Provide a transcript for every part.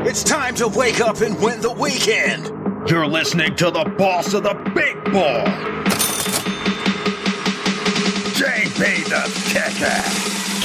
It's time to wake up and win the weekend. You're listening to the boss of the big ball, JB the Kicker,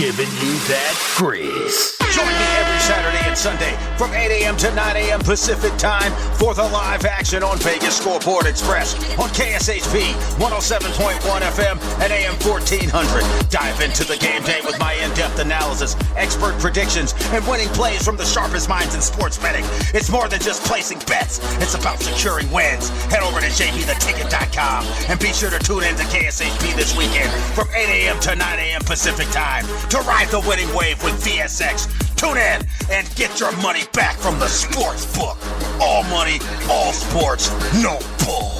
giving you that grease. Join me every Saturday and Sunday from 8 a.m. to 9 a.m. Pacific time for the live action on Vegas Scoreboard Express on KSHP 107.1 FM and AM 1400. Dive into the game day with my in-depth analysis, expert predictions, and winning plays from the sharpest minds in sports betting. It's more than just placing bets. It's about securing wins. Head over to jbtheticket.com and be sure to tune in to KSHP this weekend from 8 a.m. to 9 a.m. Pacific time to ride the winning wave with VSX. Tune in and get your money back from the sports book. All money, all sports, no bull.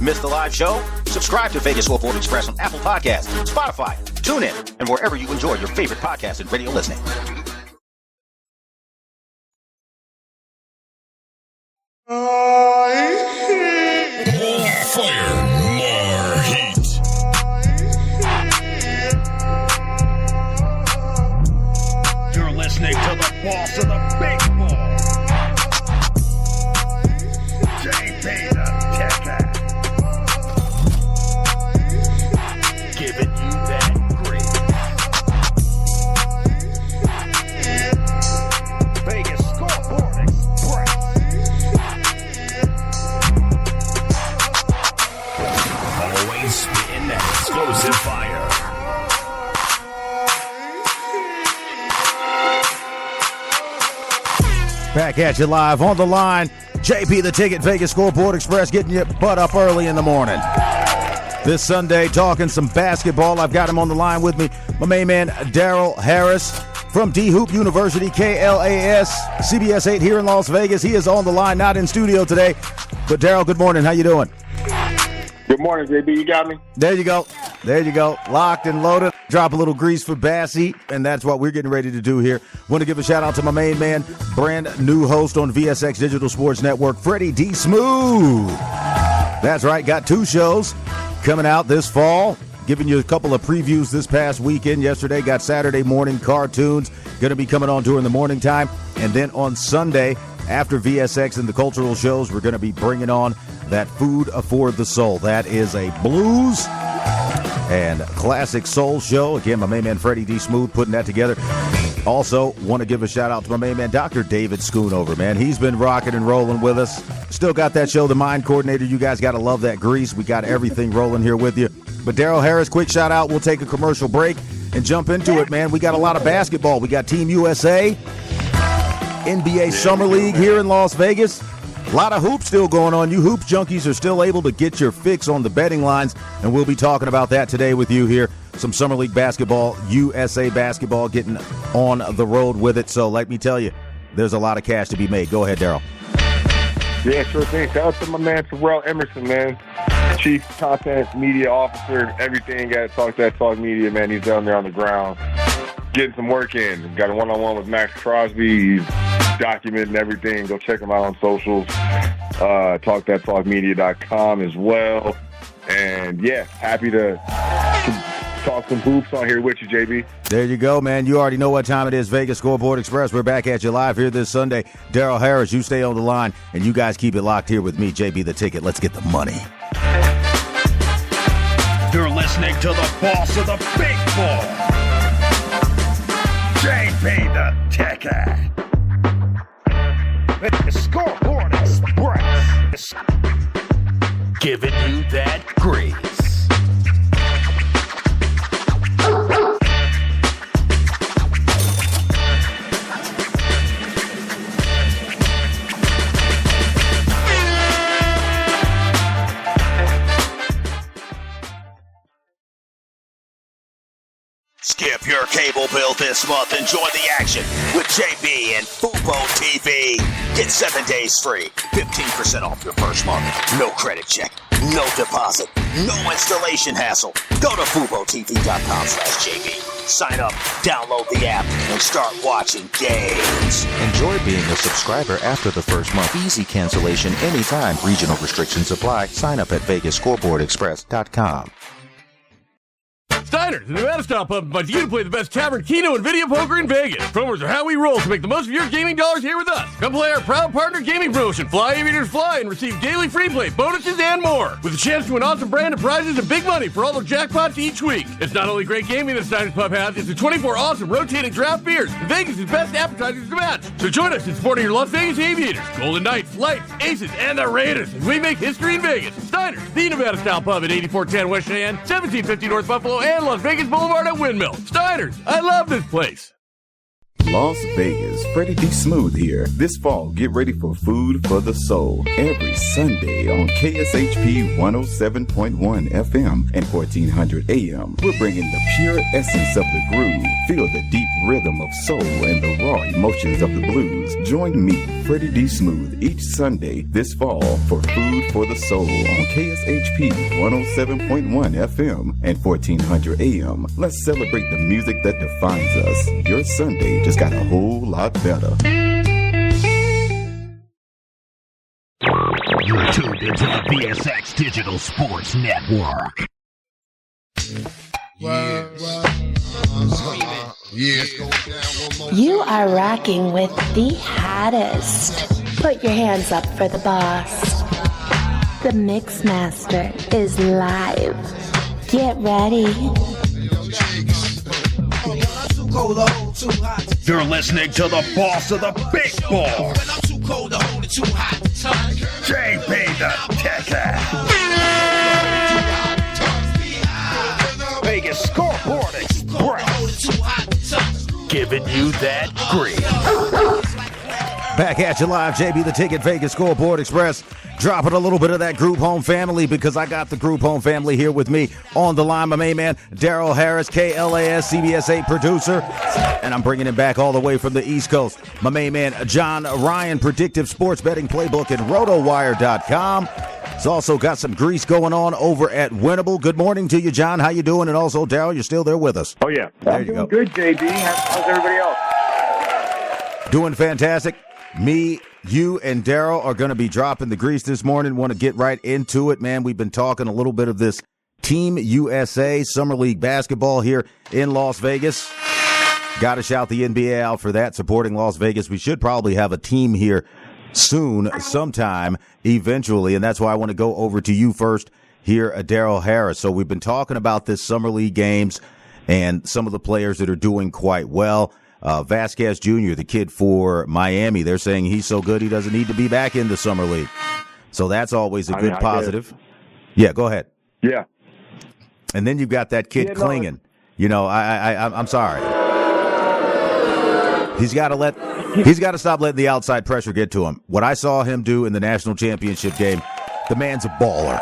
Missed the live show? Subscribe to Vegas Scoreboard Express on Apple Podcasts, Spotify, TuneIn, and wherever you enjoy your favorite podcast and radio listening. More fire, more heat. You're listening to the boss of the big ball, JB the Kicker, giving you that grease. Vegas Scoreboard Express. Always spitting that explosive fire. Back at you live on the line. JP the Ticket, Vegas Scoreboard Express, getting you butt up early in the morning. This Sunday, talking some basketball. I've got him on the line with me, my main man, Daryl Harris from D-Hoop University, KLAS, CBS 8 here in Las Vegas. He is on the line, not in studio today. But Daryl, good morning. How you doing? Good morning, JB. You got me? There you go. There you go. Locked and loaded. Drop a little grease for Bassy, and that's what we're getting ready to do here. Want to give a shout-out to my main man, brand new host on VSX Digital Sports Network, Freddie D. Smooth. That's right. Got 2 shows coming out this fall. Giving you a couple of previews this past weekend. Yesterday got Saturday morning cartoons. Going to be coming on during the morning time. And then on Sunday, after VSX and the cultural shows, we're going to be bringing on that Food for the Soul. That is a blues and classic soul show. Again, my main man Freddie D. Smooth putting that together. Also, want to give a shout out to my main man Dr. David Schoonover, man. He's been rocking and rolling with us. Still got that show, The Mind Coordinator. You guys got to love that grease. We got everything rolling here with you. But Daryl Harris, quick shout out. We'll take a commercial break and jump into it, man. We got a lot of basketball. We got Team USA, NBA Summer League here in Las Vegas. A lot of hoops still going on. You hoops junkies are still able to get your fix on the betting lines, and we'll be talking about that today with you here. Some Summer League basketball, USA basketball, getting on the road with it. So let me tell you, there's a lot of cash to be made. Go ahead, Daryl. Yeah, sure thing. Shout out to my man, Terrell Emerson, man. Chief Content Media Officer, everything. Got to talk that talk media, man. He's down there on the ground getting some work in. Got a one-on-one with Max Crosby. He's documenting everything. Go check him out on socials. TalkThatTalkMedia.com as well. And, yeah, happy to talk some hoops on here with you, JB. There you go, man. You already know what time it is. Vegas Scoreboard Express. We're back at you live here this Sunday. Daryl Harris, you stay on the line, and you guys keep it locked here with me, JB the Ticket. Let's get the money. You're listening to the boss of the big ball, JB the Kicker. The Scoreboard Express, giving you that grease. Skip your cable bill this month. Enjoy the action with JB and Fubo TV. Get 7 days free, 15% off your first month. No credit check, no deposit, no installation hassle. Go to FuboTV.com/JB. Sign up, download the app, and start watching games. Enjoy being a subscriber after the first month. Easy cancellation anytime. Regional restrictions apply. Sign up at VegasScoreboardExpress.com. Stay Steiner's, the Nevada-style pub, invites you to play the best tavern, keno, and video poker in Vegas. Promos are how we roll, so make the most of your gaming dollars here with us. Come play our proud partner gaming promotion, Fly Aviators Fly, and receive daily free play, bonuses, and more. With a chance to win awesome brand of prizes and big money for all the jackpots each week. It's not only great gaming that Steiner's Pub has, it's the 24 awesome rotating draft beers, and Vegas' best appetizers to match. So join us in supporting your Las Vegas Aviators, Golden Knights, Lights, Aces, and the Raiders as we make history in Vegas. Steiner's, the Nevada-style pub at 8410 West Cheyenne, 1750 North Buffalo, and Las Vegas Boulevard at Windmill. Steiner's, I love this place. Las Vegas, Freddie D. Smooth here. This fall, get ready for Food for the Soul every Sunday on KSHP 107.1 FM and 1400 AM. We're bringing the pure essence of the groove. Feel the deep rhythm of soul and the raw emotions of the blues. Join me, Freddie D. Smooth, each Sunday this fall for Food for the Soul on KSHP 107.1 FM and 1400 AM. Let's celebrate the music that defines us. Your Sunday just got a whole lot better. You're tuned into the VSX Digital Sports Network. You are rocking with the hottest. Put your hands up for the boss. The Mix Master is live. Get ready. You're listening to the boss of the big ball, JB the Kicker. Vegas Scoreboard Express, giving you that grease. Back at you live, JB the Ticket, Vegas Scoreboard Express. Dropping a little bit of that group home family because I got the group home family here with me on the line. My main man, Daryl Harris, KLAS, CBS 8 producer. And I'm bringing him back all the way from the East Coast. My main man, John Ryan, predictive sports betting playbook at rotowire.com. He's also got some grease going on over at Winnable. Good morning to you, John. How you doing? And also, Daryl, you're still there with us. Oh, yeah. There you go. Good, JB. How's everybody else? Doing fantastic. Me, you, and Daryl are going to be dropping the grease this morning. Want to get right into it, man. We've been talking a little bit of this Team USA Summer League basketball here in Las Vegas. Got to shout the NBA out for that, supporting Las Vegas. We should probably have a team here soon, sometime, eventually, and that's why I want to go over to you first here, Daryl Harris. So we've been talking about this Summer League games and some of the players that are doing quite well. Vasquez Jr., the kid for Miami, they're saying he's so good he doesn't need to be back in the Summer League. So that's always a good positive. Yeah, go ahead. Yeah. And then you've got that kid Klingon. You know, I'm sorry. He's got to stop letting the outside pressure get to him. What I saw him do in the national championship game, the man's a baller.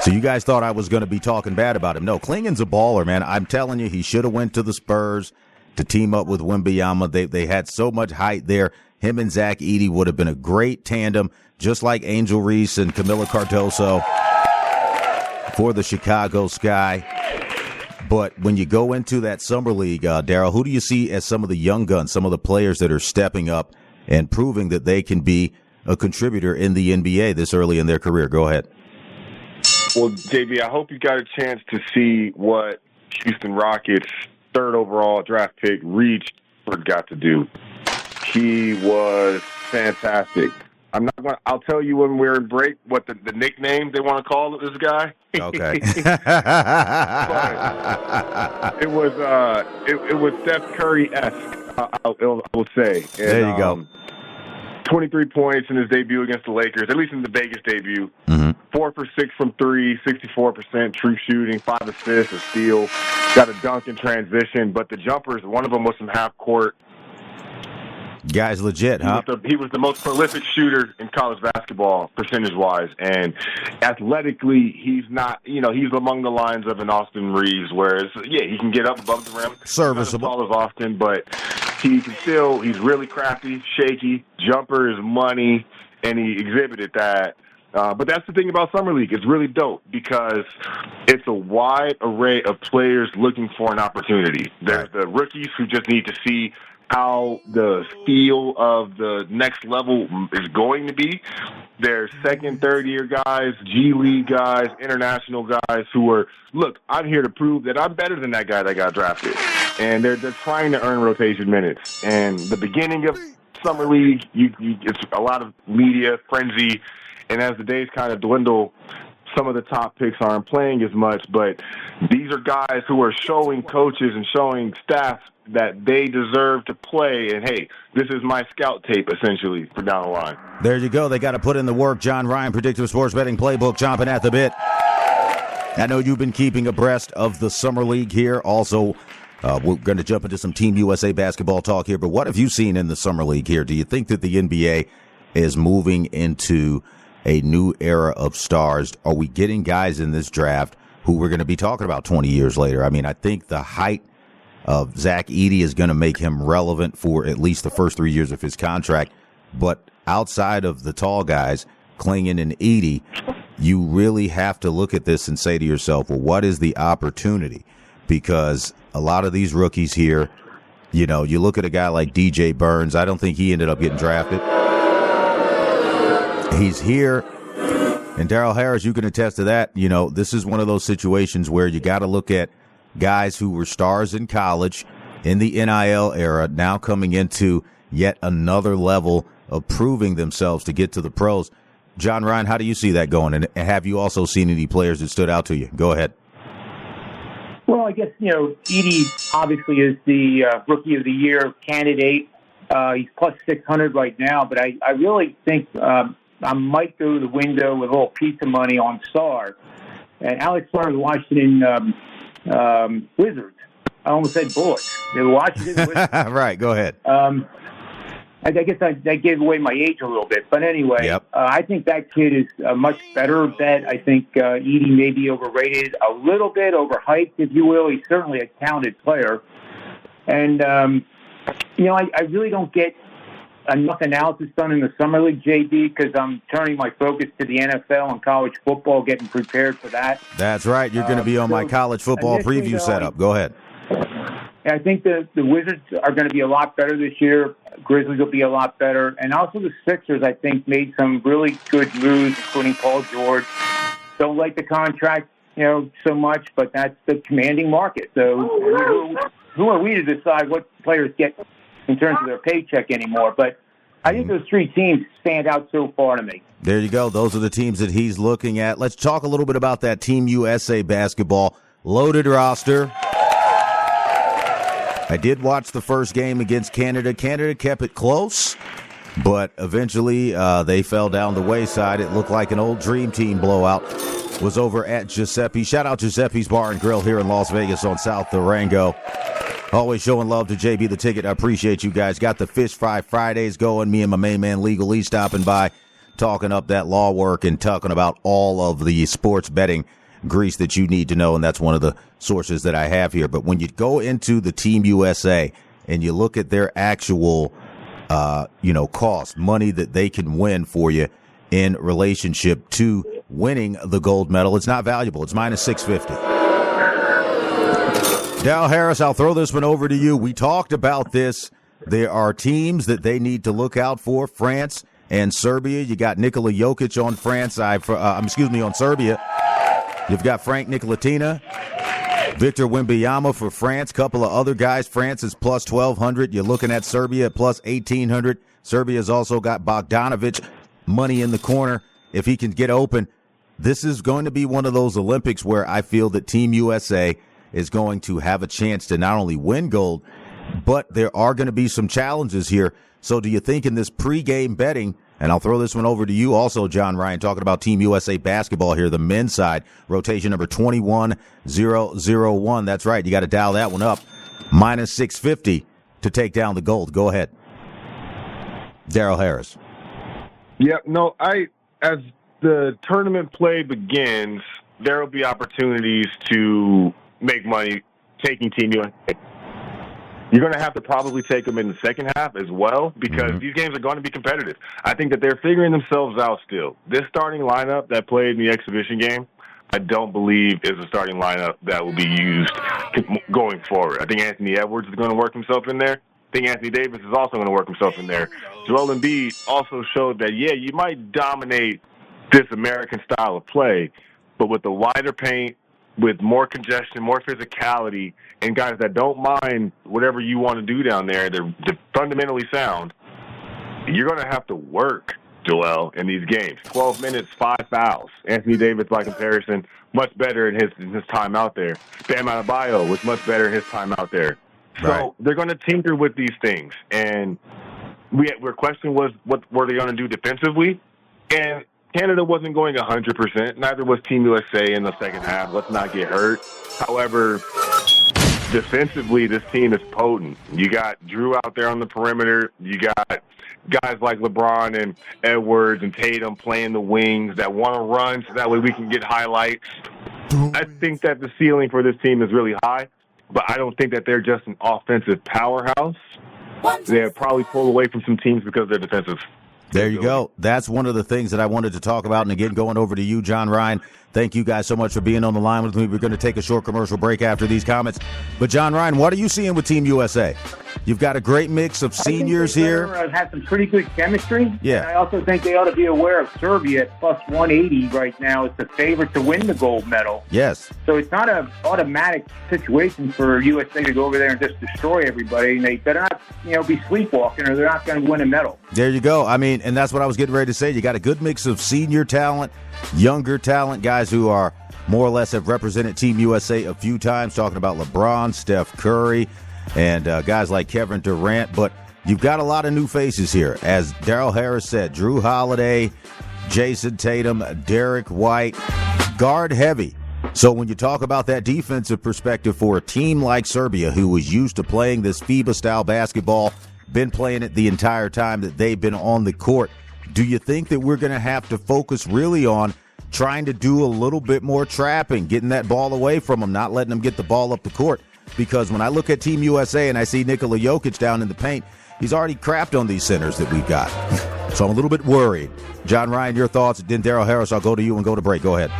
So you guys thought I was going to be talking bad about him. No, Klingon's a baller, man. I'm telling you, he should have went to the Spurs to team up with Wembanyama. They had so much height there. Him and Zach Edey would have been a great tandem, just like Angel Reese and Camila Cardoso for the Chicago Sky. But when you go into that summer league, Daryl, who do you see as some of the young guns, some of the players that are stepping up and proving that they can be a contributor in the NBA this early in their career? Go ahead. Well, JB, I hope you got a chance to see what Houston Rockets' third overall draft pick Reed got to do. He was fantastic. I'll tell you when we're in break what the nickname they want to call this guy. Okay. It was Steph Curry-esque, I will say. And, there you go. 23 points in his debut against the Lakers, at least in the Vegas debut. Mm-hmm. 4 for 6 from 3, 64% true shooting, 5 assists, a steal. Got a dunk in transition, but the jumpers, one of them was from half court. Guy's legit, huh? He was the most prolific shooter in college basketball, percentage-wise. And athletically, he's not, he's among the lines of an Austin Reeves, whereas, he can get up above the rim. Serviceable. Not as tall as Austin, but he's really crafty, shaky. Jumper is money, and he exhibited that. But that's the thing about Summer League. It's really dope because it's a wide array of players looking for an opportunity. There's the rookies who just need to see how the feel of the next level is going to be. They're second, third-year guys, G League guys, international guys who are, look, I'm here to prove that I'm better than that guy that got drafted. And they're trying to earn rotation minutes. And the beginning of Summer League, it's a lot of media frenzy. And as the days kind of dwindle, some of the top picks aren't playing as much. But these are guys who are showing coaches and showing staff that they deserve to play. And, hey, this is my scout tape, essentially, for down the line. There you go. They got to put in the work. John Ryan, Predictive Sports Betting Playbook, chomping at the bit. I know you've been keeping abreast of the Summer League here. Also, we're going to jump into some Team USA basketball talk here. But what have you seen in the Summer League here? Do you think that the NBA is moving into a new era of stars? Are we getting guys in this draft who we're going to be talking about 20 years later? I mean, I think the height of Zach Edey is going to make him relevant for at least the first 3 years of his contract. But outside of the tall guys, Klingon and Edey, you really have to look at this and say to yourself, well, what is the opportunity? Because a lot of these rookies here, you know, you look at a guy like DJ Burns. I don't think he ended up getting drafted. He's here. And Daryl Harris, you can attest to that. You know, this is one of those situations where you got to look at guys who were stars in college in the NIL era now coming into yet another level of proving themselves to get to the pros. John Ryan, how do you see that going? And have you also seen any players that stood out to you? Go ahead. Well, I guess, you know, Edey obviously is the Rookie of the Year candidate. He's plus 600 right now, but I really think I might go to the window with a little piece of money on Star. And Alex Star of the Washington Wizards. I almost said Bullets. The Washington Wizards. Right, go ahead. I guess I gave away my age a little bit. But anyway, yep. I think that kid is a much better bet. I think Edey may be overrated, a little bit overhyped, if you will. He's certainly a talented player. And, you know, I really don't get enough analysis done in the Summer League, JB, because I'm turning my focus to the NFL and college football, getting prepared for that. That's right. You're going to be on my college football preview setup. Go ahead. I think the Wizards are going to be a lot better this year. Grizzlies will be a lot better. And also the Sixers, I think, made some really good moves, including Paul George. Don't like the contract, you know, so much, but that's the commanding market. So who are we to decide what players get in terms of their paycheck anymore? But I think those three teams stand out so far to me. There you go. Those are the teams that he's looking at. Let's talk a little bit about that Team USA basketball loaded roster. I did watch the first game against Canada. Canada kept it close, but eventually they fell down the wayside. It looked like an old Dream Team blowout. Was over at Giuseppe. Shout out Giuseppe's Bar and Grill here in Las Vegas on South Durango. Always showing love to JB the Ticket. I appreciate you guys. Got the Fish Fry Fridays going. Me and my main man Legal Lee stopping by, talking up that law work and talking about all of the sports betting grease that you need to know, and that's one of the sources that I have here. But when you go into the Team USA and you look at their actual, cost, money that they can win for you in relationship to winning the gold medal, it's not valuable. It's minus 650. Dal Harris, I'll throw this one over to you. We talked about this. There are teams that they need to look out for. France and Serbia. You got Nikola Jokic on France. On Serbia. You've got Frank Nicolatina, Victor Wembanyama for France, couple of other guys. France is plus 1,200. You're looking at Serbia at plus 1,800. Serbia's also got Bogdanovic, money in the corner if he can get open. This is going to be one of those Olympics where I feel that Team USA is going to have a chance to not only win gold, but there are going to be some challenges here. So do you think in this pregame betting, and I'll throw this one over to you also, John Ryan, talking about Team USA basketball here, the men's side, rotation number 21001. That's right. You got to dial that one up. Minus 650 to take down the gold. Go ahead. Daryl Harris. Yeah, no, as the tournament play begins, there will be opportunities to make money taking Team USA. You're going to have to probably take them in the second half as well because these games are going to be competitive. I think that they're figuring themselves out still. This starting lineup that played in the exhibition game, I don't believe is a starting lineup that will be used going forward. I think Anthony Edwards is going to work himself in there. think Anthony Davis is also going to work himself in there. Joel Embiid also showed that, yeah, you might dominate this American style of play, but with the wider paint, with more congestion, more physicality, and guys that don't mind whatever you want to do down there, they're fundamentally sound, you're going to have to work, Joel, in these games. 12 minutes, 5 fouls. Anthony Davis, by comparison, much better in his time out there. Bam Adebayo was much better in his time out there. So they're going to tinker with these things. And our question was, what were they going to do defensively? And Canada wasn't going 100%. Neither was Team USA in the second half. Let's not get hurt. However, defensively, this team is potent. You got Drew out there on the perimeter. You got guys like LeBron and Edwards and Tatum playing the wings that want to run so that way we can get highlights. I think that the ceiling for this team is really high, but I don't think that they're just an offensive powerhouse. They'll probably pull away from some teams because they're defensive. There you go. That's one of the things that I wanted to talk about. And again, going over to you, John Ryan, thank you guys so much for being on the line with me. We're going to take a short commercial break after these comments. But John Ryan, what are you seeing with Team USA? You've got a great mix of seniors here. Have some pretty good chemistry. Yeah. And I also think they ought to be aware of Serbia at plus 180 right now. It's the favorite to win the gold medal. Yes. So it's not an automatic situation for USA to go over there and just destroy everybody. And they better not, be sleepwalking, or they're not going to win a medal. There you go. I mean, and that's what I was getting ready to say. You got a good mix of senior talent, younger talent, guys who are more or less have represented Team USA a few times, talking about LeBron, Steph Curry, and guys like Kevin Durant. But you've got a lot of new faces here. As Daryl Harris said, Drew Holiday, Jason Tatum, Derek White, guard heavy. So when you talk about that defensive perspective for a team like Serbia, who is used to playing this FIBA-style basketball, been playing it the entire time that they've been on the court, do you think that we're going to have to focus really on trying to do a little bit more trapping, getting that ball away from them, not letting them get the ball up the court? Because when I look at Team USA and I see Nikola Jokic down in the paint, he's already crapped on these centers that we've got. So I'm a little bit worried. John Ryan, your thoughts. Then Daryl Harris, I'll go to you and go to break. Go ahead.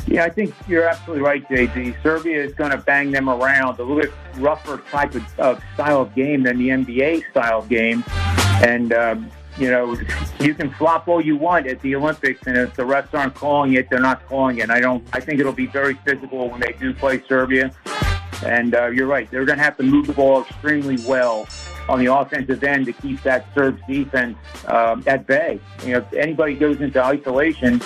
Yeah, I think you're absolutely right, JD. Serbia is going to bang them around, a little bit rougher type of style of game than the NBA style of game. And, you can flop all you want at the Olympics, and if the refs aren't calling it, they're not calling it. I think it'll be very physical when they do play Serbia. And you're right, they're going to have to move the ball extremely well on the offensive end to keep that Serbs defense at bay. If anybody goes into isolation,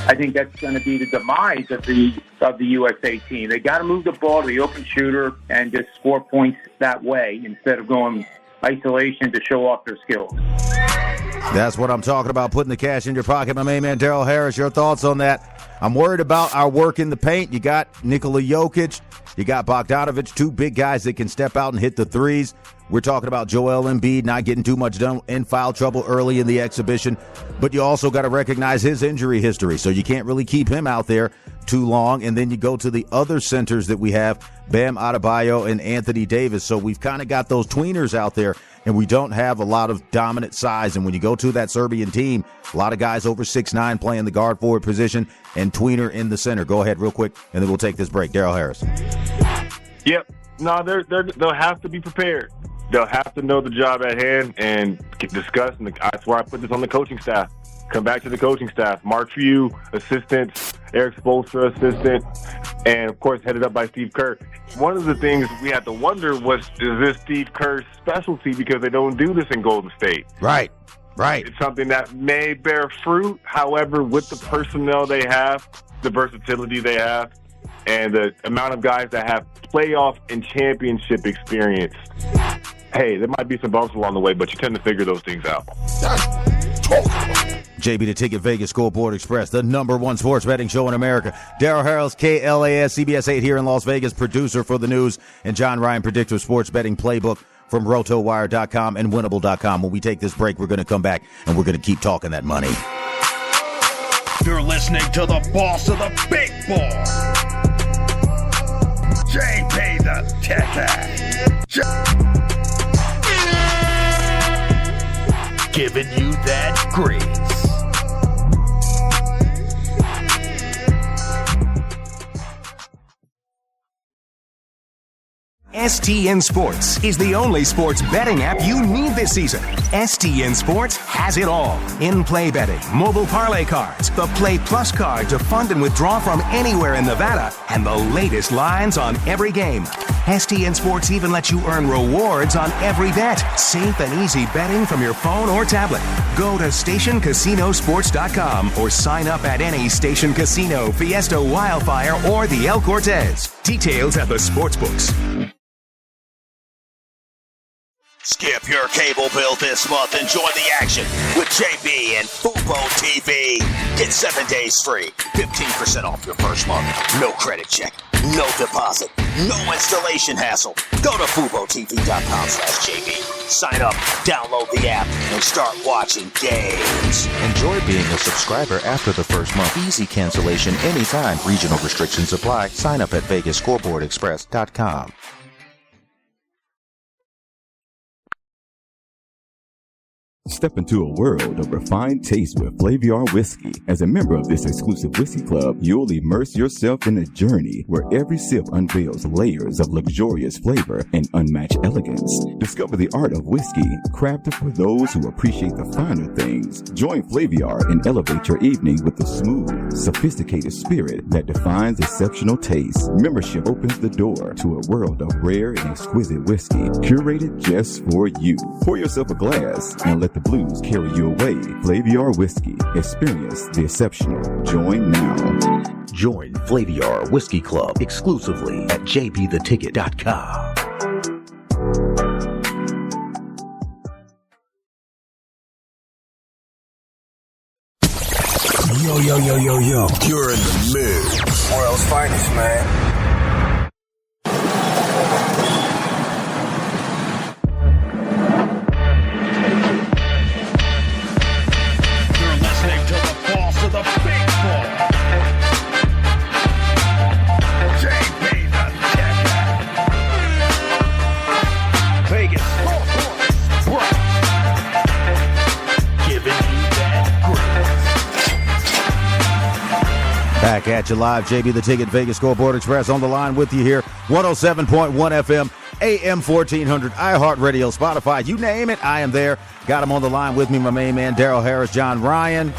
I think that's going to be the demise of the USA team. They got to move the ball to the open shooter and just score points that way instead of going isolation to show off their skills. That's what I'm talking about, putting the cash in your pocket. My main man, Daryl Harris, your thoughts on that? I'm worried about our work in the paint. You got Nikola Jokic. You got Bogdanovic, two big guys that can step out and hit the threes. We're talking about Joel Embiid not getting too much done in foul trouble early in the exhibition. But you also got to recognize his injury history, so you can't really keep him out there too long. And then you go to the other centers that we have, Bam Adebayo and Anthony Davis. So we've kind of got those tweeners out there, and we don't have a lot of dominant size. And when you go to that Serbian team, a lot of guys over 6'9" playing the guard forward position and tweener in the center. Go ahead real quick, and then we'll take this break. Daryl Harris. Yep. No, they'll have to be prepared. They'll have to know the job at hand and discuss. And that's why I put this on the coaching staff. Come back to the coaching staff. Mark Few, assistant. Eric Spoelstra, assistant. And, of course, headed up by Steve Kerr. One of the things we had to wonder was, is this Steve Kerr's specialty, because they don't do this in Golden State? Right. It's something that may bear fruit. However, with the personnel they have, the versatility they have, and the amount of guys that have playoff and championship experience, hey, there might be some bumps along the way, but you tend to figure those things out. JB, the Ticket Vegas Scoreboard Express, the #1 sports betting show in America. Daryl Harris, KLAS, CBS 8 here in Las Vegas, producer for the news, and John Ryan, predictor of sports betting playbook from RotoWire.com and Winnable.com. When we take this break, we're going to come back, and we're going to keep talking that money. You're listening to the boss of the big ball, JP the Ticket. Giving you that grease. And STN Sports is the only sports betting app you need this season. STN Sports has it all. In-play betting, mobile parlay cards, the Play Plus card to fund and withdraw from anywhere in Nevada, and the latest lines on every game. STN Sports even lets you earn rewards on every bet. Safe and easy betting from your phone or tablet. Go to stationcasinosports.com or sign up at any Station Casino, Fiesta Wildfire, or the El Cortez. Details at the sportsbooks. Skip your cable bill this month and join the action with JB and Fubo TV. Get 7 days free, 15% off your first month. No credit check, no deposit, no installation hassle. Go to FuboTV.com/JB. Sign up, download the app, and start watching games. Enjoy being a subscriber after the first month. Easy cancellation anytime. Regional restrictions apply. Sign up at VegasScoreboardExpress.com. Step into a world of refined taste with Flaviar Whiskey. As a member of this exclusive whiskey club, you'll immerse yourself in a journey where every sip unveils layers of luxurious flavor and unmatched elegance. Discover the art of whiskey, crafted for those who appreciate the finer things. Join Flaviar and elevate your evening with the smooth, sophisticated spirit that defines exceptional taste. Membership opens the door to a world of rare and exquisite whiskey, curated just for you. Pour yourself a glass and let the blues carry you away. Flaviar Whiskey. Experience the exceptional. Join now. Join Flaviar Whiskey Club exclusively at jbtheticket.com. Yo. You're in the mix. World's finest, man. Back at you live, JB the Ticket, Vegas Scoreboard Express on the line with you here. 107.1 FM, AM 1400, iHeartRadio, Spotify, you name it, I am there. Got him on the line with me, my main man, Daryl Harris, John Ryan.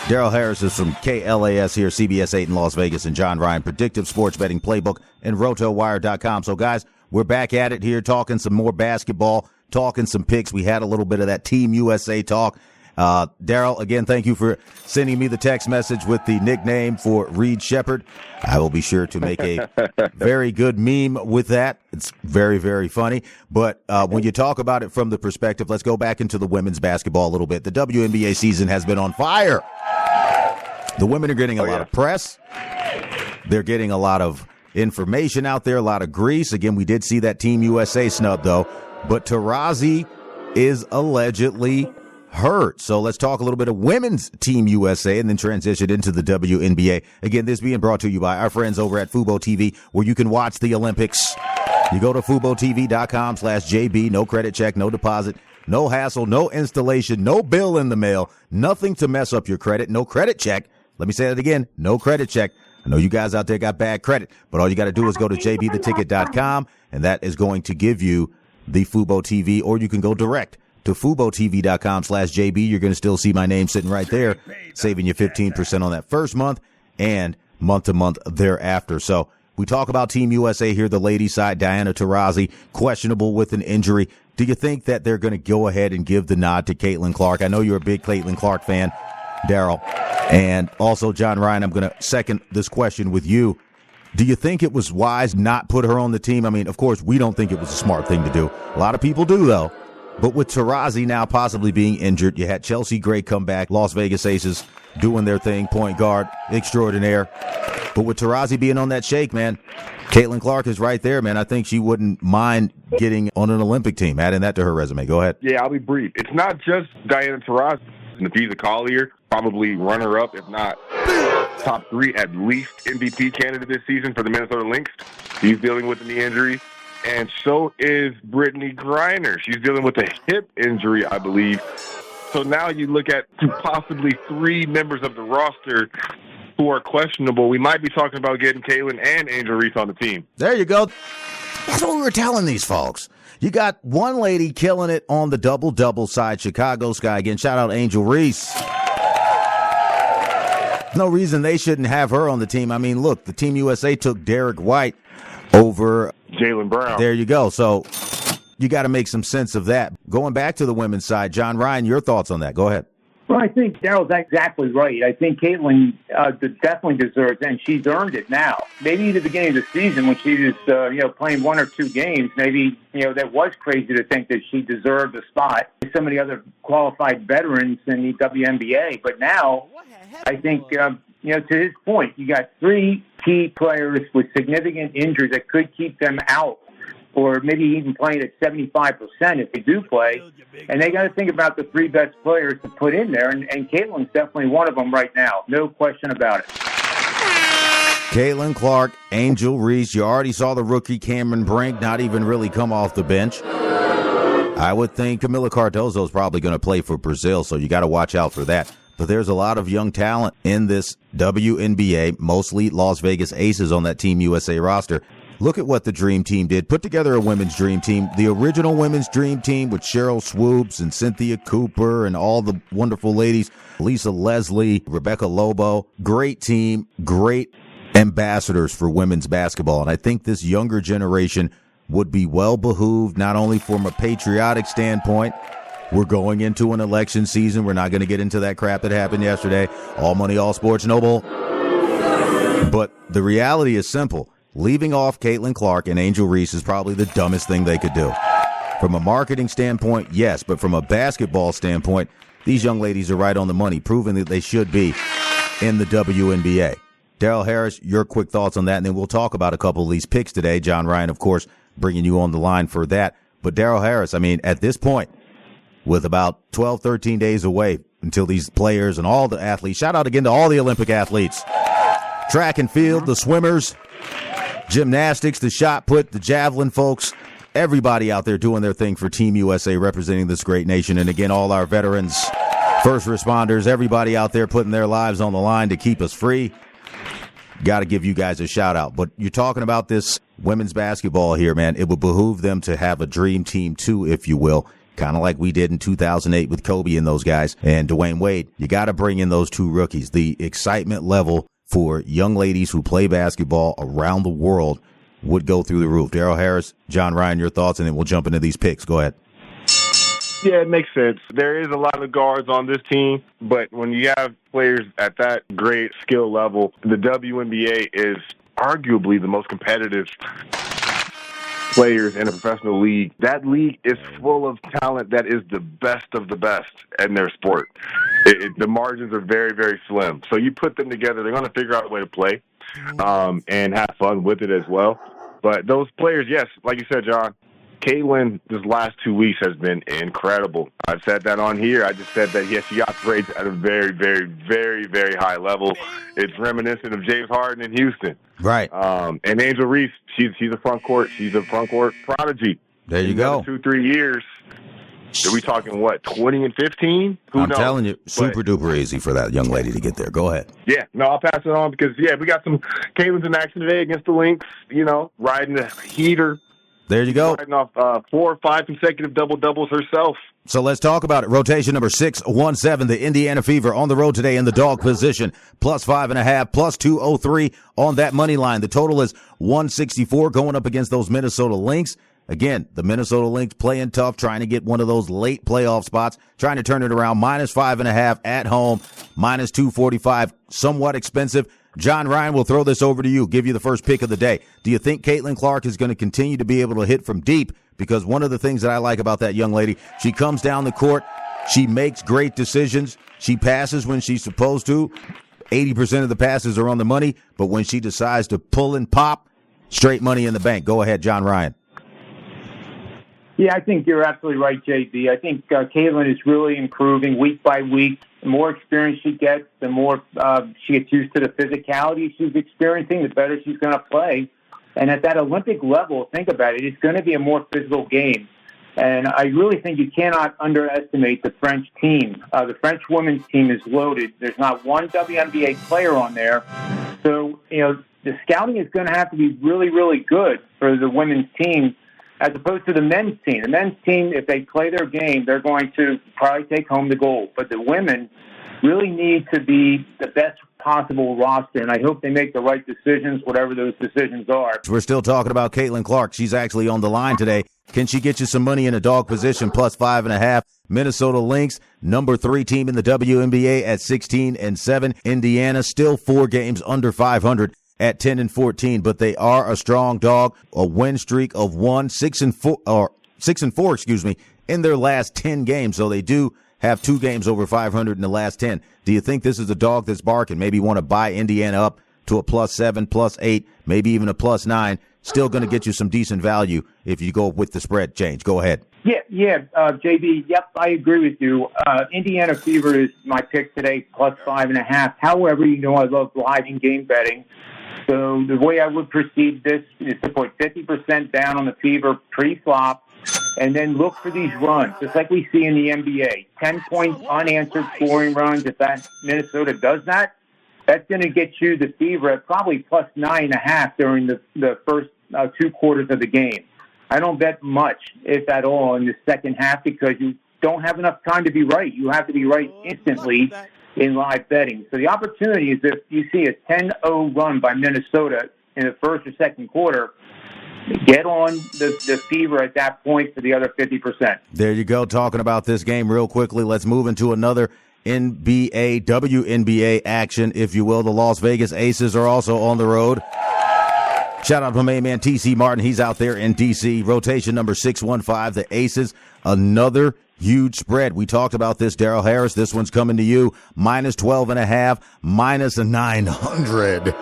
Daryl Harris is from KLAS here, CBS 8 in Las Vegas, and John Ryan, Predictive Sports Betting Playbook, and RotoWire.com. So, guys, we're back at it here, talking some more basketball, talking some picks. We had a little bit of that Team USA talk. Daryl, again, thank you for sending me the text message with the nickname for Reed Shepherd. I will be sure to make a very good meme with that. It's very, very funny. But when you talk about it from the perspective, let's go back into the women's basketball a little bit. The WNBA season has been on fire. The women are getting a lot of press. They're getting a lot of information out there, a lot of grease. Again, we did see that Team USA snub, though. But Taurasi is allegedly hurt. So let's talk a little bit of women's Team USA and then transition into the WNBA. Again, this being brought to you by our friends over at Fubo TV, where you can watch the Olympics. You go to FuboTV.com/JB. No credit check, no deposit, no hassle, no installation, no bill in the mail, nothing to mess up your credit, no credit check. Let me say that again. No credit check. I know you guys out there got bad credit, but all you got to do is go to jbtheticket.com, and that is going to give you the Fubo TV, or you can go direct to FuboTV.com/JB. You're going to still see my name sitting right there, saving you 15% on that first month and month to month thereafter. So we talk about Team USA here, the ladies side. Diana Taurasi, questionable with an injury. Do you think that they're going to go ahead and give the nod to Caitlin Clark? I know you're a big Caitlin Clark fan, Daryl. And also, John Ryan, I'm going to second this question with you. Do you think it was wise not put her on the team? I mean, of course, we don't think it was a smart thing to do. A lot of people do, though. But with Taurasi now possibly being injured, you had Chelsea Gray come back, Las Vegas Aces doing their thing, point guard extraordinaire. But with Taurasi being on that shake, man, Caitlin Clark is right there, man. I think she wouldn't mind getting on an Olympic team, adding that to her resume. Go ahead. Yeah, I'll be brief. It's not just Diana Taurasi. Nafiza Collier, probably runner-up, if not top three, at least MVP candidate this season for the Minnesota Lynx. She's dealing with a knee injury. And so is Brittany Griner. She's dealing with a hip injury, I believe. So now you look at possibly three members of the roster who are questionable. We might be talking about getting Caitlin and Angel Reese on the team. There you go. That's what we were telling these folks. You got one lady killing it on the double-double side, Chicago Sky. Again, shout out Angel Reese. No reason they shouldn't have her on the team. I mean, look, the Team USA took Derek White over Jaylen Brown. There you go. So you got to make some sense of that. Going back to the women's side, John Ryan, your thoughts on that. Go ahead. Well, I think Daryl's exactly right. I think Caitlin definitely deserves it, and she's earned it now. Maybe at the beginning of the season when she was, playing one or two games, maybe, that was crazy to think that she deserved a spot with some of the other qualified veterans in the WNBA. But now, I think, to his point, you got three key players with significant injuries that could keep them out, or maybe even playing at 75% if they do play. And they got to think about the three best players to put in there, and Caitlin's definitely one of them right now. No question about it. Caitlin Clark, Angel Reese. You already saw the rookie Cameron Brink not even really come off the bench. I would think Camila Cardozo is probably going to play for Brazil, so you got to watch out for that. But there's a lot of young talent in this WNBA, mostly Las Vegas Aces on that Team USA roster. Look at what the Dream Team did. Put together a women's Dream Team. The original women's Dream Team with Cheryl Swoops and Cynthia Cooper and all the wonderful ladies. Lisa Leslie, Rebecca Lobo. Great team, great ambassadors for women's basketball. And I think this younger generation would be well behooved, not only from a patriotic standpoint. We're going into an election season. We're not going to get into that crap that happened yesterday. All money, all sports, noble. But the reality is simple. Leaving off Caitlin Clark and Angel Reese is probably the dumbest thing they could do. From a marketing standpoint, yes, but from a basketball standpoint, these young ladies are right on the money, proving that they should be in the WNBA. Daryl Harris, your quick thoughts on that, and then we'll talk about a couple of these picks today. John Ryan, of course, bringing you on the line for that. But Daryl Harris, I mean, at this point, with about 12, 13 days away until these players and all the athletes, shout out again to all the Olympic athletes, track and field, the swimmers, gymnastics, the shot put, the javelin folks, everybody out there doing their thing for Team USA, representing this great nation. And again, all our veterans, first responders, everybody out there putting their lives on the line to keep us free. Got to give you guys a shout out. But you're talking about this women's basketball here, man. It would behoove them to have a dream team too, if you will. Kind of like we did in 2008 with Kobe and those guys and Dwayne Wade. You got to bring in those two rookies. The excitement level for young ladies who play basketball around the world would go through the roof. Daryl Harris, John Ryan, your thoughts, and then we'll jump into these picks. Go ahead. Yeah, it makes sense. There is a lot of guards on this team, but when you have players at that great skill level, the WNBA is arguably the most competitive players in a professional league. That league is full of talent that is the best of the best in their sport. The margins are very, very slim. So you put them together, they're going to figure out a way to play and have fun with it as well. But those players, yes, like you said, John, Caitlin, this last 2 weeks has been incredible. I've said that on here. I just said that, yes, she operates at a very, very, very, very high level. It's reminiscent of James Harden in Houston. Right. And Angel Reese, she's a front court prodigy. There you go. 2-3 years. Are we talking, 20 and 15? I'm telling you, super duper easy for that young lady to get there. Go ahead. Yeah, no, I'll pass it on because, we got some Caitlins in action today against the Lynx, riding the heater. There you go. Riding off 4 or 5 consecutive double-doubles herself. So let's talk about it. Rotation number 617, the Indiana Fever on the road today in the dog position. Plus 5.5, plus 203 on that money line. The total is 164 going up against those Minnesota Lynx. Again, the Minnesota Lynx playing tough, trying to get one of those late playoff spots, trying to turn it around. Minus 5.5 at home, minus 245, somewhat expensive. John Ryan, will throw this over to you, give you the first pick of the day. Do you think Caitlin Clark is going to continue to be able to hit from deep? Because one of the things that I like about that young lady, she comes down the court, she makes great decisions, she passes when she's supposed to. 80% of the passes are on the money, but when she decides to pull and pop, straight money in the bank. Go ahead, John Ryan. Yeah, I think you're absolutely right, JB. I think Caitlin is really improving week by week. The more experience she gets, the more she gets used to the physicality she's experiencing, the better she's going to play. And at that Olympic level, think about it, it's going to be a more physical game. And I really think you cannot underestimate the French team. The French women's team is loaded. There's not one WNBA player on there. So, the scouting is going to have to be really, really good for the women's team as opposed to the men's team. The men's team, if they play their game, they're going to probably take home the gold. But the women really need to be the best possible roster, and I hope they make the right decisions, whatever those decisions are. We're still talking about Caitlin Clark. She's actually on the line today. Can she get you some money in a dog position, plus 5.5? Minnesota Lynx, number 3 team in the WNBA at 16-7. Indiana still 4 games under 500 at 10-14, but they are a strong dog. A win streak of 6-4, in their last 10 games. So they do have 2 games over 500 in the last 10. Do you think this is a dog that's barking? Maybe want to buy Indiana up to a +7, +8, maybe even a +9. Still going to get you some decent value if you go with the spread change. Go ahead. JB, yep, I agree with you. Indiana Fever is my pick today, +5.5. However, I love live in-game betting. So the way I would proceed this is to put 50% down on the Fever pre-flop and then look for these runs, just like we see in the NBA. 10-point unanswered scoring runs. If that Minnesota does that, that's going to get you the Fever at probably +9.5 during the first 2 quarters of the game. I don't bet much, if at all, in the second half because you don't have enough time to be right. You have to be right instantly in live betting. So the opportunity is if you see a 10-0 run by Minnesota in the first or second quarter, get on the Fever at that point for the other 50%. There you go. Talking about this game real quickly. Let's move into another NBA, WNBA action, if you will. The Las Vegas Aces are also on the road. Shout out to my main man, T.C. Martin. He's out there in D.C. Rotation number 615, the Aces. Another huge spread. We talked about this, Daryl Harris. This one's coming to you. -12.5, -900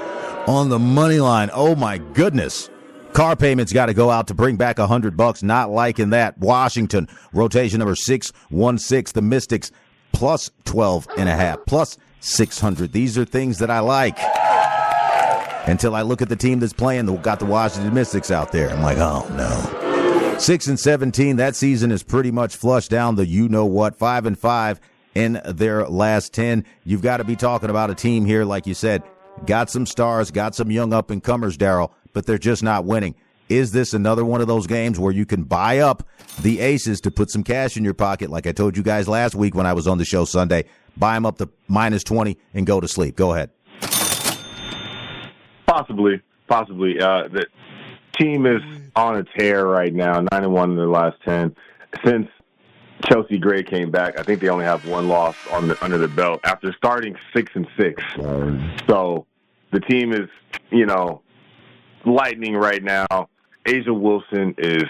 on the money line. Oh, my goodness. Car payments got to go out to bring back $100. Not liking that. Washington, rotation number 616, the Mystics, +12.5, +600. These are things that I like. Until I look at the team that's playing, got the Washington Mystics out there. I'm like, oh, no. 6-17, that season is pretty much flushed down the you-know-what, 5-5 in their last 10. You've got to be talking about a team here, like you said, got some stars, got some young up-and-comers, Daryl, but they're just not winning. Is this another one of those games where you can buy up the Aces to put some cash in your pocket, like I told you guys last week when I was on the show Sunday, buy them up to -20 and go to sleep? Go ahead. Possibly. The team is on a tear right now, 9-1 in their last 10. Since Chelsea Gray came back, I think they only have 1 loss under the belt after starting 6-6. So the team is, lightning right now. Asia Wilson is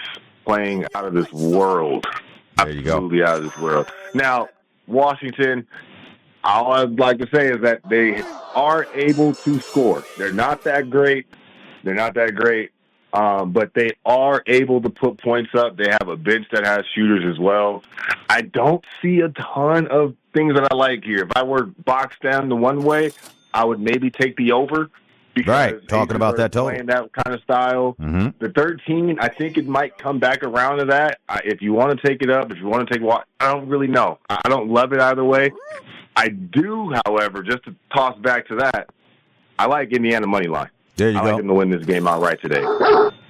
playing out of this world. There you go. Absolutely out of this world. Now, Washington, all I'd like to say is that they are able to score. They're not that great. But they are able to put points up. They have a bench that has shooters as well. I don't see a ton of things that I like here. If I were boxed down the one way, I would maybe take the over. Right, talking about that total. Playing that kind of style. Mm-hmm. The 13, I think it might come back around to that. If you want to take it up, if you want to take what, I don't really know. I don't love it either way. I do, however, just to toss back to that, I like Indiana money line. There you go. I like them to win this game outright today.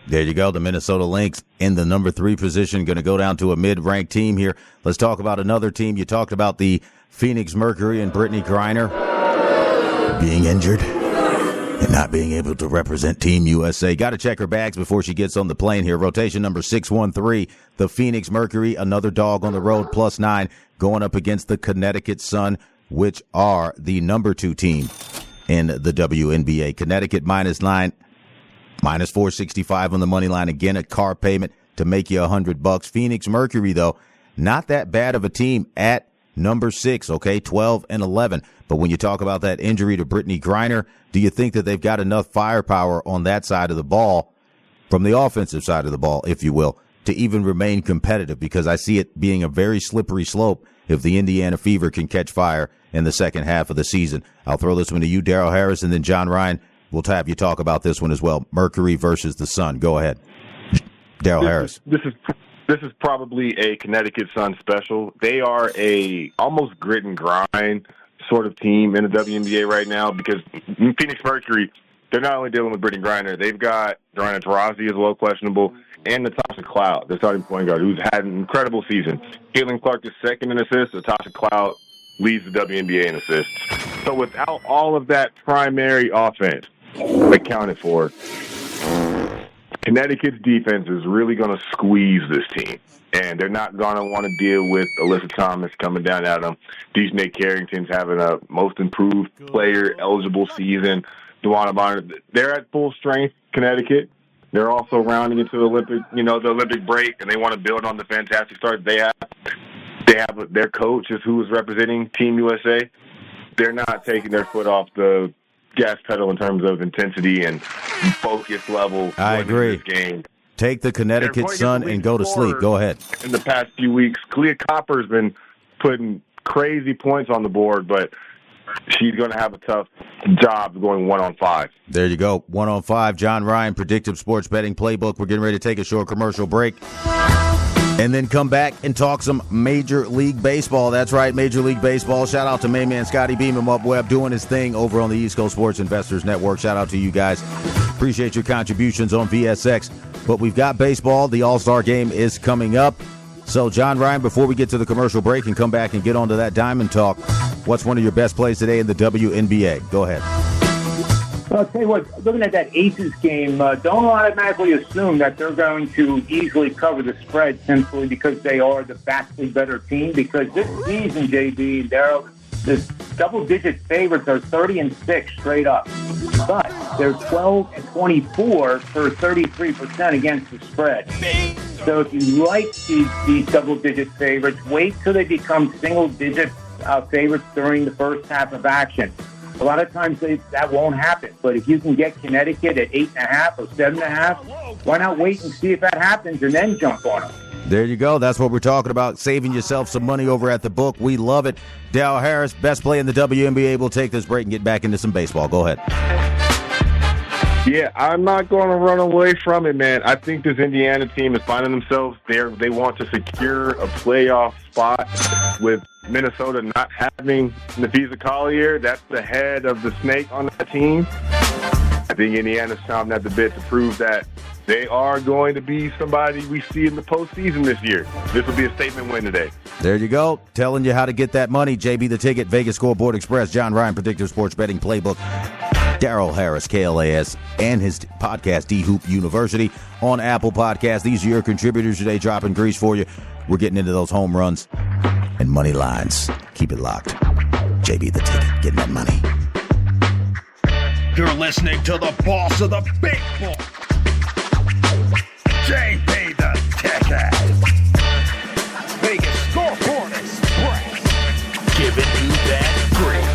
There you go. The Minnesota Lynx in the number 3 position, going to go down to a mid-ranked team here. Let's talk about another team. You talked about the Phoenix Mercury and Brittany Griner being injured and not being able to represent Team USA. Got to check her bags before she gets on the plane here. Rotation number 613, the Phoenix Mercury, another dog on the road, +9, going up against the Connecticut Sun, which are the number 2 team in the WNBA. Connecticut -9, -465 on the money line. Again, a car payment to make you $100. Phoenix Mercury, though, not that bad of a team at number 6, okay, 12-11. But when you talk about that injury to Brittany Griner, do you think that they've got enough firepower on that side of the ball, from the offensive side of the ball, if you will, to even remain competitive? Because I see it being a very slippery slope if the Indiana Fever can catch fire in the second half of the season. I'll throw this one to you, Daryl Harris, and then John Ryan, we'll have you talk about this one as well. Mercury versus the Sun. Go ahead, Daryl Harris. This is probably a Connecticut Sun special. They are a almost grit and grind sort of team in the WNBA right now because Phoenix Mercury, they're not only dealing with Brittany Griner, they've got Joanna Taurasi as well, questionable, and Natasha Cloud, the starting point guard, who's had an incredible season. Caitlin Clark is second in assists. Natasha Cloud leads the WNBA in assists. So without all of that primary offense accounted for, Connecticut's defense is really going to squeeze this team. And they're not going to want to deal with Alyssa Thomas coming down at them. Dejanay Carrington's having a most improved player eligible season. DeWanna Bonner, they're at full strength, Connecticut. They're also rounding into the Olympic break, and they want to build on the fantastic start they have. They have their coach is who is representing Team USA. They're not taking their foot off the gas pedal in terms of intensity and focus level. I agree. This game. Take the Connecticut Sun and go to sleep. Go ahead. In the past few weeks, Clea Copper's been putting crazy points on the board, but she's going to have a tough job going 1-on-5. There you go. 1-on-5. John Ryan, Predictive Sports Betting Playbook. We're getting ready to take a short commercial break and then come back and talk some Major League Baseball. That's right, Major League Baseball. Shout out to main man Scotty Beam him up Webb doing his thing over on the East Coast Sports Investors Network. Shout out to you guys. Appreciate your contributions on VSX. But we've got baseball. The All-Star Game is coming up. So, John Ryan, before we get to the commercial break and come back and get onto that Diamond Talk, what's one of your best plays today in the WNBA? Go ahead. Well, I'll tell you what, looking at that Aces game, don't automatically assume that they're going to easily cover the spread simply because they are the vastly better team. Because this season, JB, the double-digit favorites are 30-6 straight up. But they're 12-24 for 33% against the spread. So if you like these double-digit favorites, wait till they become single-digit favorites during the first half of action. A lot of times that won't happen. But if you can get Connecticut at 8.5 or 7.5, why not wait and see if that happens and then jump on them? There you go. That's what we're talking about. Saving yourself some money over at the book. We love it. Dal Harris, best play in the WNBA. We'll take this break and get back into some baseball. Go ahead. Yeah, I'm not going to run away from it, man. I think this Indiana team is finding themselves there. They want to secure a playoff spot with Minnesota not having Nafisa Collier. That's the head of the snake on that team. I think Indiana's chomping at the bit to prove that they are going to be somebody we see in the postseason this year. This will be a statement win today. There you go. Telling you how to get that money. JB the Ticket, Vegas Scoreboard Express, John Ryan, Predictive Sports Betting Playbook, Daryl Harris, KLAS, and his podcast, D-Hoop University, on Apple Podcasts. These are your contributors today, dropping grease for you. We're getting into those home runs and money lines. Keep it locked. JB the Ticket, getting that money. You're listening to the boss of the big ball, JB the Ticket. Vegas Scoreboard Express, giving you that grease.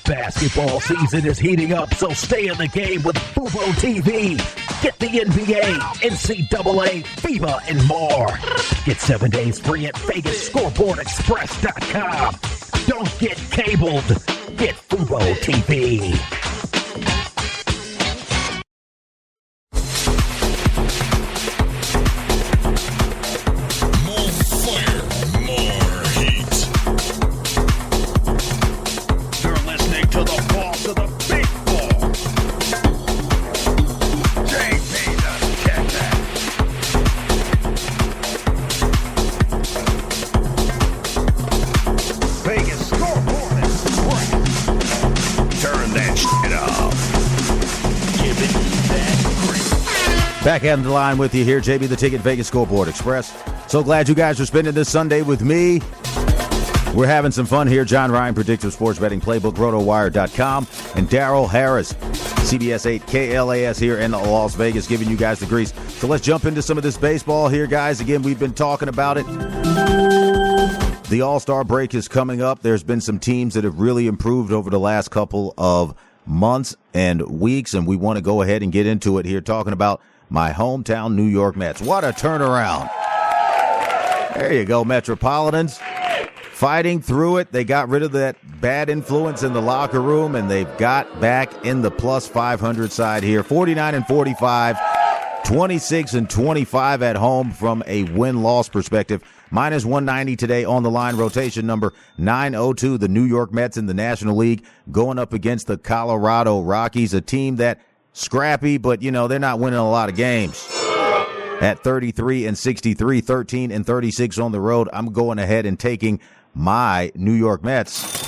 Basketball season is heating up, so stay in the game with Fubo TV. Get the NBA, NCAA, FIBA, and more. Get 7 days free at VegasScoreboardExpress.com. Don't get cabled. Get Fubo TV. Back on the line with you here, JB the Ticket, Vegas Scoreboard Express. So glad you guys are spending this Sunday with me. We're having some fun here. John Ryan, Predictive Sports Betting Playbook, RotoWire.com, and Daryl Harris, CBS 8 KLAS here in Las Vegas, giving you guys the grease. So let's jump into some of this baseball here, guys. Again, we've been talking about it. The All-Star break is coming up. There's been some teams that have really improved over the last couple of months and weeks, and we want to go ahead and get into it here, talking about my hometown New York Mets. What a turnaround. There you go, Metropolitans. Fighting through it. They got rid of that bad influence in the locker room, and they've got back in the plus 500 side here. 49-45, 26-25 at home from a win-loss perspective. Minus 190 today on the line. Rotation number 902, the New York Mets in the National League, going up against the Colorado Rockies, a team that scrappy, but, they're not winning a lot of games. At 33-63, 13-36 on the road, I'm going ahead and taking my New York Mets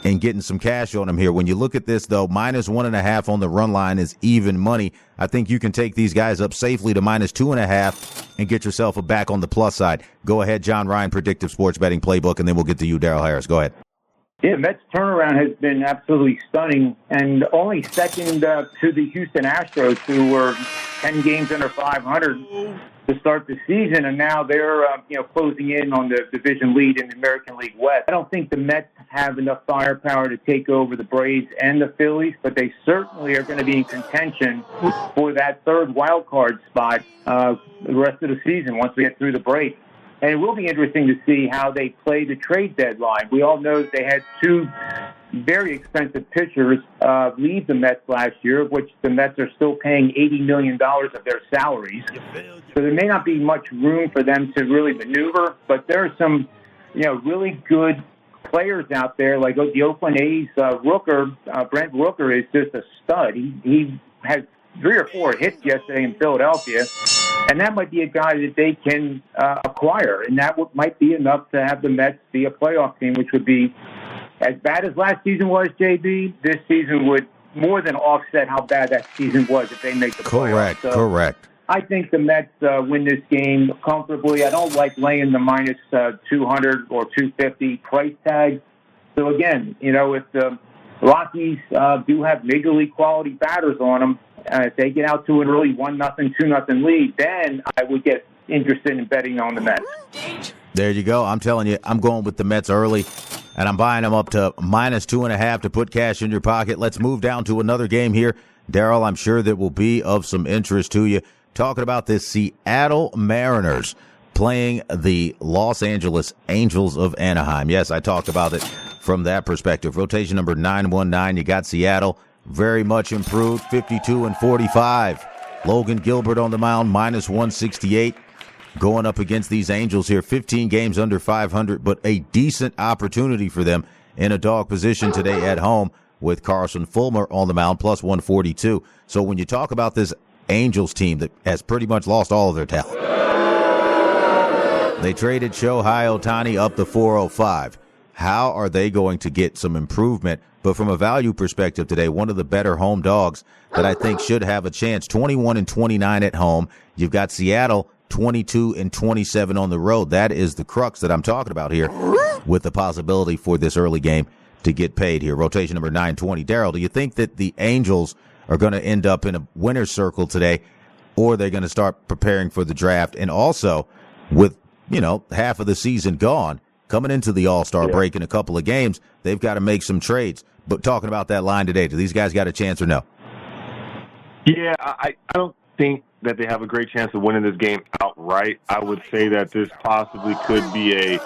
and getting some cash on them here. When you look at this, though, minus 1.5 on the run line is even money. I think you can take these guys up safely to minus 2.5 and get yourself back on the plus side. Go ahead, John Ryan, Predictive Sports Betting Playbook, and then we'll get to you, Daryl Harris. Go ahead. Yeah, Mets turnaround has been absolutely stunning, and only second to the Houston Astros, who were 10 games under 500 to start the season, and now they're closing in on the division lead in the American League West. I don't think the Mets have enough firepower to take over the Braves and the Phillies, but they certainly are going to be in contention for that third wild card spot the rest of the season once we get through the break. And it will be interesting to see how they play the trade deadline. We all know that they had two very expensive pitchers leave the Mets last year, of which the Mets are still paying $80 million of their salaries. So there may not be much room for them to really maneuver, but there are some, really good players out there, like the Oakland A's Rooker. Brent Rooker is just a stud. He had 3 or 4 hits yesterday in Philadelphia, and that might be a guy that they can acquire, and that might be enough to have the Mets be a playoff team, which would be as bad as last season was, JB. This season would more than offset how bad that season was if they make the playoffs. Correct. I think the Mets win this game comfortably. I don't like laying the minus 200 or 250 price tag. So again, if the Rockies do have major league quality batters on them, if they get out to an early 1-0, 2-0 lead, then I would get interested in betting on the Mets. There you go. I'm telling you, I'm going with the Mets early, and I'm buying them up to minus 2.5 to put cash in your pocket. Let's move down to another game here. Daryl, I'm sure that will be of some interest to you. Talking about this Seattle Mariners playing the Los Angeles Angels of Anaheim. Yes, I talked about it from that perspective. Rotation number 919, you got Seattle. Very much improved, 52-45. Logan Gilbert on the mound, minus 168. Going up against these Angels here, 15 games under 500, but a decent opportunity for them in a dog position today at home with Carson Fulmer on the mound, plus 142. So when you talk about this Angels team that has pretty much lost all of their talent, they traded Shohei Ohtani up to 405. How are they going to get some improvement? But from a value perspective today, one of the better home dogs that I think should have a chance, 21-29 at home. You've got Seattle 22-27 on the road. That is the crux that I'm talking about here, with the possibility for this early game to get paid here. Rotation number 920. Daryl, do you think that the Angels are going to end up in a winner's circle today, or are they going to start preparing for the draft? And also, with, half of the season gone, coming into the All-Star break in a couple of games, they've got to make some trades. But talking about that line today, do these guys got a chance or no? Yeah, I don't think that they have a great chance of winning this game outright. I would say that this possibly could be a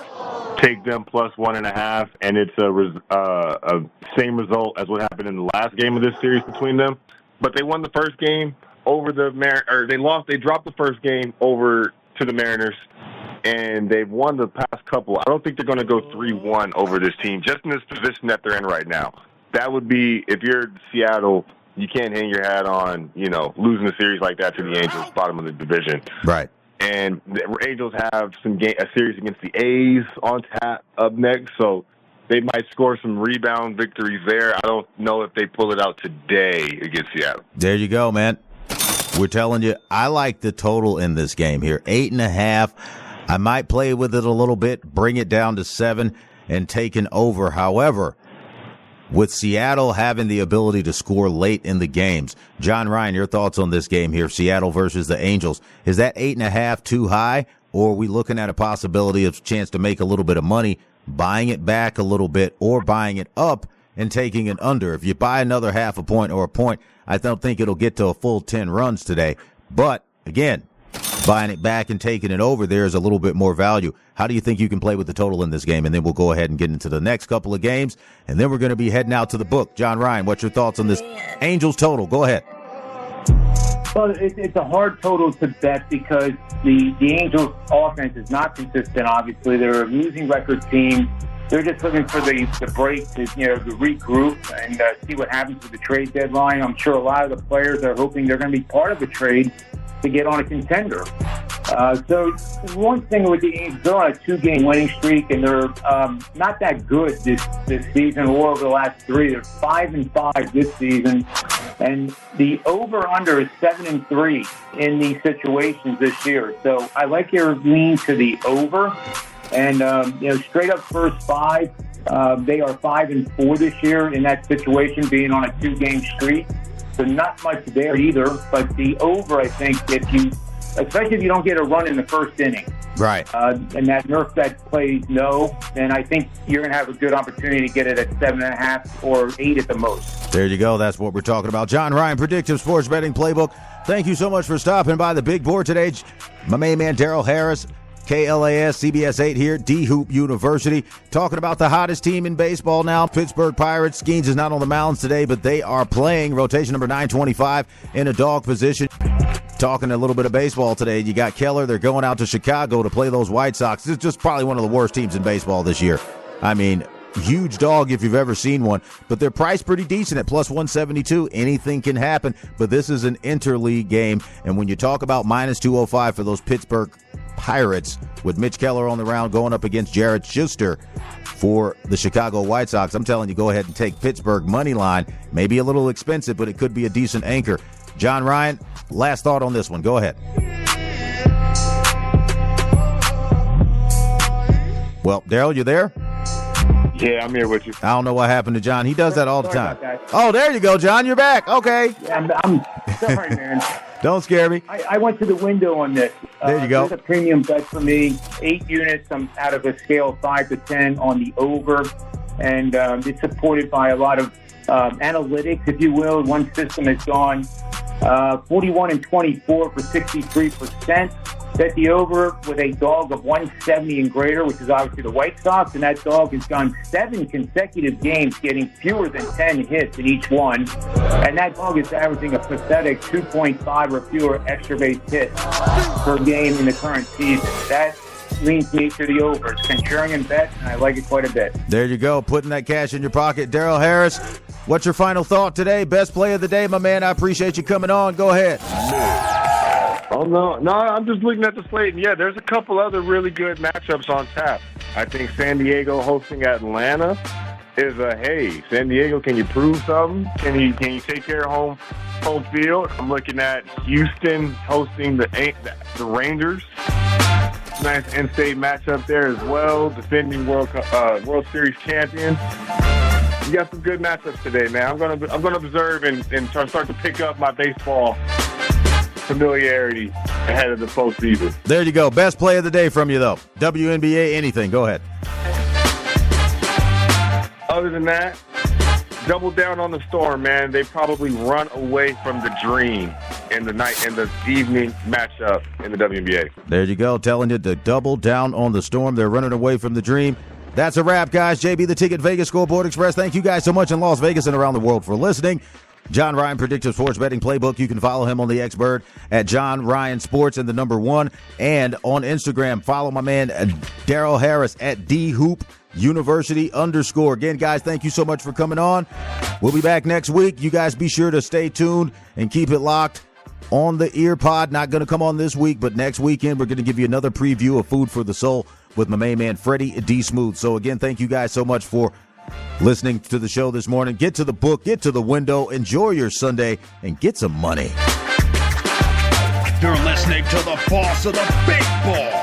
take them plus 1.5, and it's a same result as what happened in the last game of this series between them. But they won the first game over the They dropped the first game over to the Mariners, and they've won the past couple. I don't think they're going to go 3-1 over this team, just in this position that they're in right now. That would be, if you're Seattle, you can't hang your hat on, losing a series like that to the Angels, bottom of the division. Right. And the Angels have a series against the A's on tap up next, so they might score some rebound victories there. I don't know if they pull it out today against Seattle. There you go, man. We're telling you, I like the total in this game here, 8.5. I might play with it a little bit, bring it down to 7, and take an over. However, with Seattle having the ability to score late in the games, John Ryan, your thoughts on this game here, Seattle versus the Angels. Is that 8.5 too high, or are we looking at a possibility of chance to make a little bit of money, buying it back a little bit, or buying it up and taking it under? If you buy another half a point or a point, I don't think it'll get to a full 10 runs today. But, again, buying it back and taking it over, there's a little bit more value. How do you think you can play with the total in this game? And then we'll go ahead and get into the next couple of games, and then we're going to be heading out to the book. John Ryan, what's your thoughts on this Angels total? Go ahead. Well, it's a hard total to bet because the Angels' offense is not consistent, obviously. They're a losing record team. They're just looking for the break to, to regroup and see what happens with the trade deadline. I'm sure a lot of the players are hoping they're going to be part of the trade to get on a contender. So one thing with the Angels, they're on a 2-game winning streak, and they're not that good this season or over the last 3. They're 5-5 this season, and the over/under is 7-3 in these situations this year. So I like your lean to the over, and straight up first 5, they are 5-4 this year in that situation, being on a 2-game streak. So not much there either, but the over, I think, especially if you don't get a run in the first inning. Right. And that Nerf bet plays no, then I think you're going to have a good opportunity to get it at 7.5 or 8 at the most. There you go. That's what we're talking about. John Ryan, Predictive Sports Betting Playbook. Thank you so much for stopping by the big board today. My main man, Daryl Harris, KLAS, CBS 8 here, D-Hoop University. Talking about the hottest team in baseball now, Pittsburgh Pirates. Skeens is not on the mounds today, but they are playing rotation number 925 in a dog position. Talking a little bit of baseball today. You got Keller. They're going out to Chicago to play those White Sox. It's just probably one of the worst teams in baseball this year. I mean, huge dog if you've ever seen one. But they're priced pretty decent at plus 172. Anything can happen. But this is an interleague game. And when you talk about minus 205 for those Pittsburgh Pirates with Mitch Keller on the round going up against Jared Schuster for the Chicago White Sox, I'm telling you, go ahead and take Pittsburgh money line. Maybe a little expensive, but it could be a decent anchor. John Ryan, last thought on this one. Go ahead. Well, Daryl, you there? Yeah, I'm here with you. I don't know what happened to John. He does that all the time. Oh, there you go, John. You're back. Okay. Yeah, I'm sorry, man. Don't scare me. I went to the window on this. There you go. It's a premium bet for me. 8 units. I'm out of a scale of 5 to 10 on the over. And it's supported by a lot of analytics, if you will. One system has gone 41-24 for 63%. Bet the over with a dog of 170 and greater, which is obviously the White Sox, and that dog has gone 7 consecutive games, getting fewer than 10 hits in each one. And that dog is averaging a pathetic 2.5 or fewer extra base hits per game in the current season. That leans me to the over. It's contrarian bet, and I like it quite a bit. There you go, putting that cash in your pocket. Daryl Harris, what's your final thought today? Best play of the day, my man. I appreciate you coming on. Go ahead. Oh, no, I'm just looking at the slate. And yeah, there's a couple other really good matchups on tap. I think San Diego hosting Atlanta is hey, San Diego, can you prove something? Can you take care of home field? I'm looking at Houston hosting the Rangers. Nice in-state matchup there as well. Defending World Series champions. You got some good matchups today, man. I'm gonna observe and start to pick up my baseball familiarity ahead of the postseason. There you go. Best play of the day from you, though. WNBA, anything. Go ahead. Other than that, double down on the Storm, man. They probably run away from the dream in the evening matchup in the WNBA. There you go. Telling you to double down on the Storm. They're running away from the dream. That's a wrap, guys. JB the Ticket, Vegas Scoreboard Express. Thank you guys so much in Las Vegas and around the world for listening. John Ryan, Predictive Sports Betting Playbook. You can follow him on the X-Bird at John Ryan Sports and the number 1. And on Instagram, follow my man Daryl Harris at DHoop University _. Again, guys, thank you so much for coming on. We'll be back next week. You guys be sure to stay tuned and keep it locked on the Ear Pod. Not going to come on this week, but next weekend we're going to give you another preview of Food for the Soul with my main man Freddie D. Smooth. So again, thank you guys so much for listening to the show this morning. Get to the book, get to the window, enjoy your Sunday, and get some money. You're listening to the boss of the big ball,